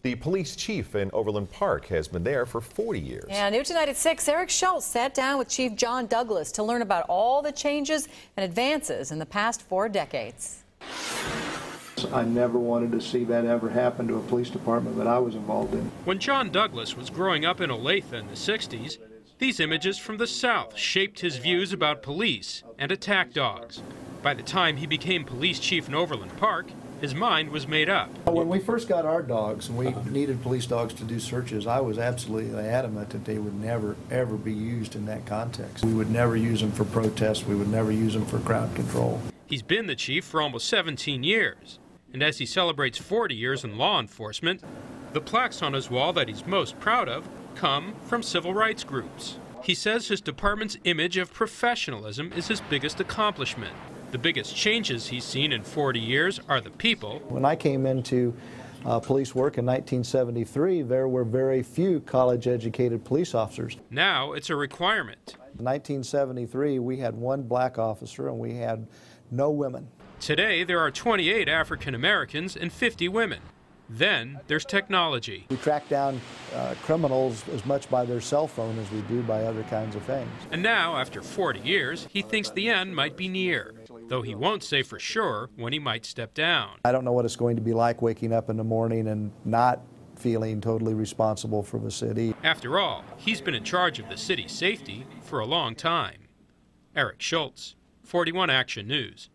The police chief in Overland Park has been there for 40 years. Yeah, new tonight at 6, Eric Schultz sat down with Chief John Douglas to learn about all the changes and advances in the past 4 decades. I never wanted to see that ever happen to a police department that I was involved in. When John Douglas was growing up in Olathe in the 60s, these images from the South shaped his views about police and attack dogs. By the time he became police chief in Overland Park, his mind was made up. When we first got our dogs and we needed police dogs to do searches, I was absolutely adamant that they would never, ever be used in that context. We would never use them for protests. We would never use them for crowd control. He's been the chief for almost 17 years. And as he celebrates 40 years in law enforcement, the plaques on his wall that he's most proud of come from civil rights groups. He says his department's image of professionalism is his biggest accomplishment. The biggest changes he's seen in 40 years are the people. When I came into police work in 1973, there were very few college-educated police officers. Now it's a requirement. In 1973, we had 1 black officer and we had no women. Today, there are 28 African Americans and 50 women. Then there's technology. We track down criminals as much by their cell phone as we do by other kinds of things. And now, after 40 years, he thinks the end might be near, though he won't say for sure when he might step down. I don't know what it's going to be like waking up in the morning and not feeling totally responsible for the city. After all, he's been in charge of the city's safety for a long time. Eric Schultz, 41 Action News.